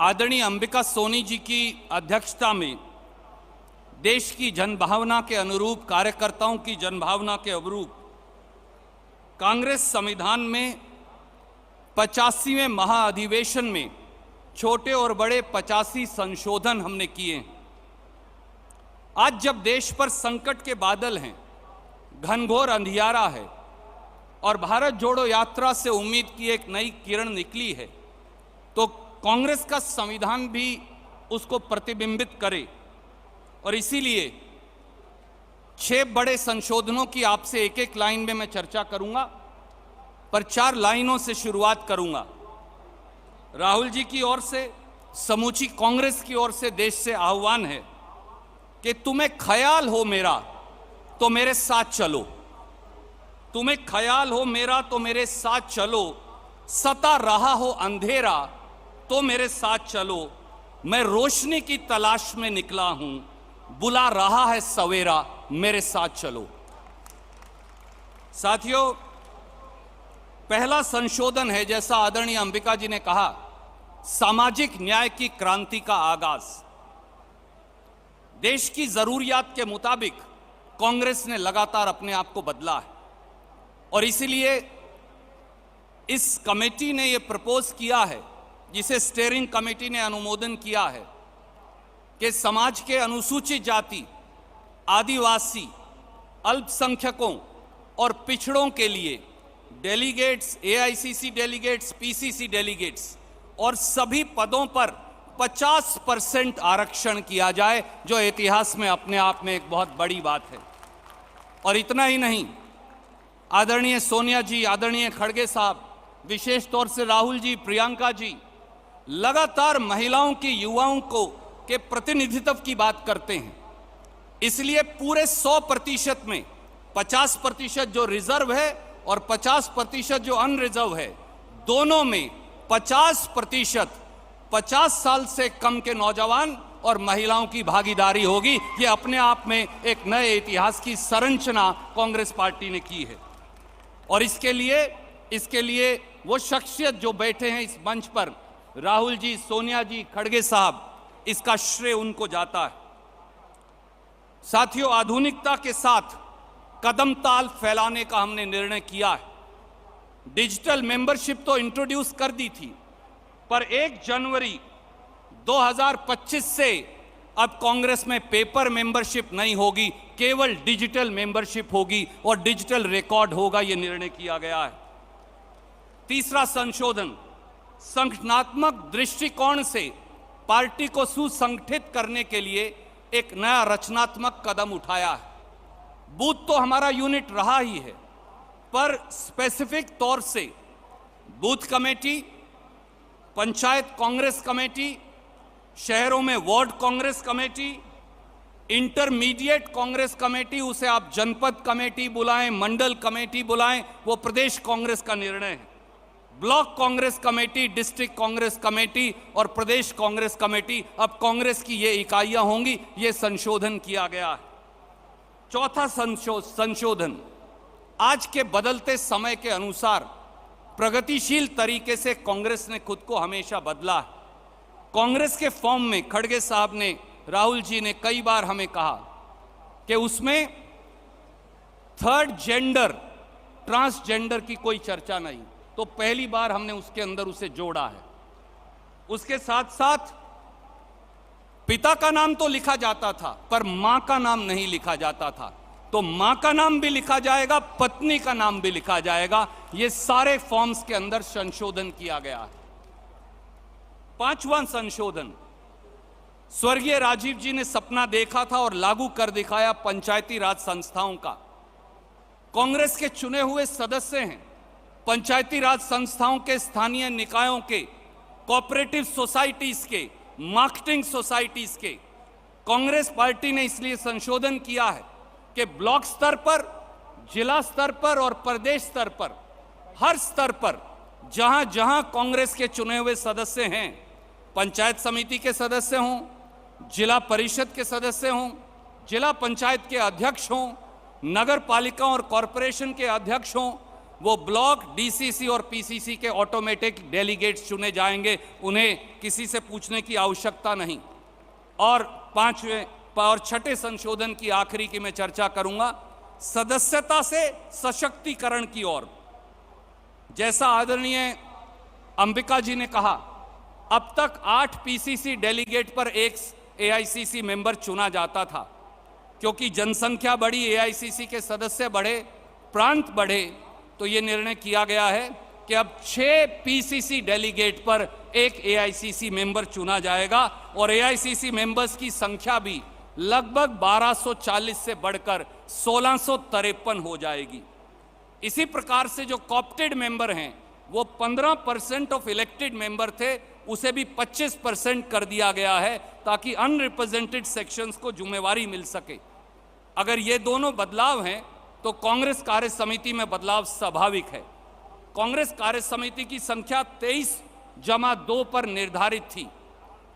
आदरणीय अंबिका सोनी जी की अध्यक्षता में देश की जनभावना के अनुरूप, कार्यकर्ताओं की जनभावना के अनुरूप कांग्रेस संविधान में 85वें महाअधिवेशन में छोटे और बड़े 85 संशोधन हमने किए। आज जब देश पर संकट के बादल हैं, घनघोर अंधियारा है और भारत जोड़ो यात्रा से उम्मीद की एक नई किरण निकली है, तो कांग्रेस का संविधान भी उसको प्रतिबिंबित करे और इसीलिए 6 बड़े संशोधनों की आपसे एक एक लाइन में मैं चर्चा करूंगा, पर 4 लाइनों से शुरुआत करूंगा। राहुल जी की ओर से, समूची कांग्रेस की ओर से देश से आह्वान है कि तुम्हें ख्याल हो मेरा तो मेरे साथ चलो, तुम्हें ख्याल हो मेरा तो मेरे साथ चलो, सता रहा हो अंधेरा तो मेरे साथ चलो, मैं रोशनी की तलाश में निकला हूं, बुला रहा है सवेरा, मेरे साथ चलो। साथियों, पहला संशोधन है, जैसा आदरणीय अंबिका जी ने कहा, सामाजिक न्याय की क्रांति का आगाज। देश की जरूरियात के मुताबिक कांग्रेस ने लगातार अपने आप को बदला है और इसीलिए इस कमेटी ने यह प्रपोज किया है, जिसे स्टीयरिंग कमेटी ने अनुमोदन किया है, कि समाज के अनुसूचित जाति, आदिवासी, अल्पसंख्यकों और पिछड़ों के लिए delegates, AICC delegates, PCC delegates और सभी पदों पर 50% आरक्षण किया जाए, जो इतिहास में अपने आप में एक बहुत बड़ी बात है। और इतना ही नहीं, आदरणीय सोनिया जी, आदरणीय खड़गे साहब, विशेष तौर से राहुल जी, प्रियंका जी लगातार महिलाओं की, युवाओं को के प्रतिनिधित्व की बात करते हैं। इसलिए पूरे 100% में 50% जो रिजर्व है और 50% जो अनरिजर्व है, दोनों में 50%, 50 साल से कम के नौजवान और महिलाओं की भागीदारी होगी। ये अपने आप में एक नए इतिहास की संरचना कांग्रेस पार्टी ने की है और इसके लिए वो शख्सियत जो बैठे हैं इस मंच पर, राहुल जी, सोनिया जी, खड़गे साहब, इसका श्रेय उनको जाता है। साथियों, आधुनिकता के साथ कदम ताल फैलाने का हमने निर्णय किया है। डिजिटल मेंबरशिप तो इंट्रोड्यूस कर दी थी, पर 1 जनवरी 2025 से अब कांग्रेस में पेपर मेंबरशिप नहीं होगी, केवल डिजिटल मेंबरशिप होगी और डिजिटल रिकॉर्ड होगा, यह निर्णय किया गया है। तीसरा संशोधन, संगठनात्मक दृष्टिकोण से पार्टी को सुसंगठित करने के लिए एक नया रचनात्मक कदम उठाया है। बूथ तो हमारा यूनिट रहा ही है, पर स्पेसिफिक तौर से booth committee, panchayat Congress committee, शहरों में ward Congress committee, intermediate Congress committee, उसे आप जनपद कमेटी बुलाएं, मंडल कमेटी बुलाएं, वो प्रदेश कांग्रेस का निर्णय है। Block Congress committee, district Congress committee और प्रदेश कांग्रेस कमेटी, अब कांग्रेस की ये इकाइयां होंगी। ये संशोधन किया गया है। चौथा संशोधन, आज के बदलते समय के अनुसार प्रगतिशील तरीके से कांग्रेस ने खुद को हमेशा बदला है। कांग्रेस के फॉर्म में खड़गे साहब ने, राहुल जी ने कई बार हमें कहा कि उसमें थर्ड जेंडर, ट्रांसजेंडर की कोई चर्चा नहीं, तो पहली बार हमने उसके अंदर उसे जोड़ा है। उसके साथ साथ पिता का नाम तो लिखा जाता था, पर मां का नाम नहीं लिखा जाता था, तो मां का नाम भी लिखा जाएगा, पत्नी का नाम भी लिखा जाएगा। ये सारे फॉर्म्स के अंदर संशोधन किया गया है। 5वां संशोधन, स्वर्गीय राजीव जी ने सपना देखा था और लागू कर दिखाया पंचायती राज संस्थाओं का। कांग्रेस के चुने हुए सदस्य हैं, पंचायती राज संस्थाओं के, स्थानीय निकायों के, कोऑपरेटिव सोसाइटीज के, मार्केटिंग सोसाइटीज के। कांग्रेस पार्टी ने इसलिए संशोधन किया है कि ब्लॉक स्तर पर, जिला स्तर पर और प्रदेश स्तर पर, हर स्तर पर जहां जहां कांग्रेस के चुने हुए सदस्य हैं, पंचायत समिति के सदस्य हों, जिला परिषद के सदस्य हों, जिला पंचायत के अध्यक्ष हों, नगर पालिका और कॉरपोरेशन के अध्यक्ष हों, वो ब्लॉक, डीसीसी और पीसीसी के ऑटोमेटिक डेलीगेट्स चुने जाएंगे, उन्हें किसी से पूछने की आवश्यकता नहीं। और पांचवें और छठे संशोधन की आखिरी की मैं चर्चा करूंगा, सदस्यता से सशक्तिकरण की ओर। जैसा आदरणीय अंबिका जी ने कहा, अब तक 8 पीसीसी डेलीगेट पर एक एआईसीसी मेंबर चुना जाता था। क्योंकि जनसंख्या बढ़ी, एआईसीसी के सदस्य बढ़े, प्रांत बढ़े, तो ये निर्णय किया गया है कि अब 6 पीसीसी डेलीगेट पर एक एआईसीसी मेंबर चुना जाएगा और एआईसीसी मेंबर्स की संख्या भी लगभग 1240 से बढ़कर 1653 हो जाएगी। इसी प्रकार से जो कॉप्टेड मेंबर हैं, वो 15% ऑफ इलेक्टेड मेंबर थे, उसे भी 25% कर दिया गया है ताकि अनरिप्रेजेंटेड सेक्शंस को जिम्मेवारी मिल सके। अगर ये दोनों बदलाव हैं तो कांग्रेस कार्य समिति में बदलाव स्वाभाविक है। कांग्रेस कार्य समिति की संख्या 23+2 पर निर्धारित थी।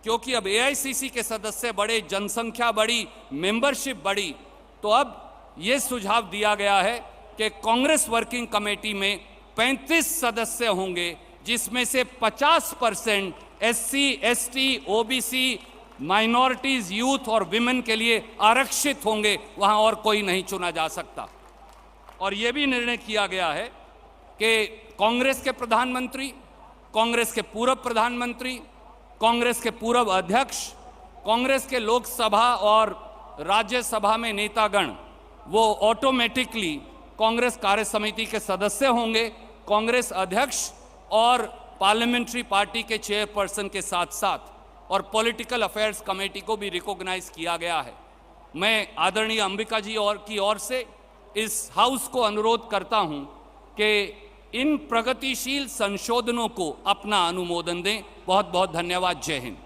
क्योंकि अब एआईसीसी के सदस्य बढ़े, जनसंख्या बढ़ी, मेंबरशिप बढ़ी, तो अब यह सुझाव दिया गया है कि कांग्रेस वर्किंग कमेटी में 35 सदस्य होंगे, जिसमें से 50% SC, ST, OBC, minorities, youth और विमेन के लिए आरक्षित होंगे, वहां और कोई नहीं चुना जा सकता। और यह भी निर्णय किया गया है कि कांग्रेस के प्रधानमंत्री, कांग्रेस के पूर्व प्रधानमंत्री, कांग्रेस के पूर्व अध्यक्ष, कांग्रेस के लोकसभा और राज्यसभा में नेतागण, वो ऑटोमेटिकली कांग्रेस कार्य समिति के सदस्य होंगे। कांग्रेस अध्यक्ष और पार्लियामेंट्री पार्टी के चेयरपर्सन के साथ साथ और पॉलिटिकल अफेयर्स कमेटी को भी रिकॉग्नाइज किया गया है। मैं आदरणीय अंबिका जी की ओर से इस हाउस को अनुरोध करता हूं कि इन प्रगतिशील संशोधनों को अपना अनुमोदन दें। बहुत बहुत धन्यवाद। जय हिंद।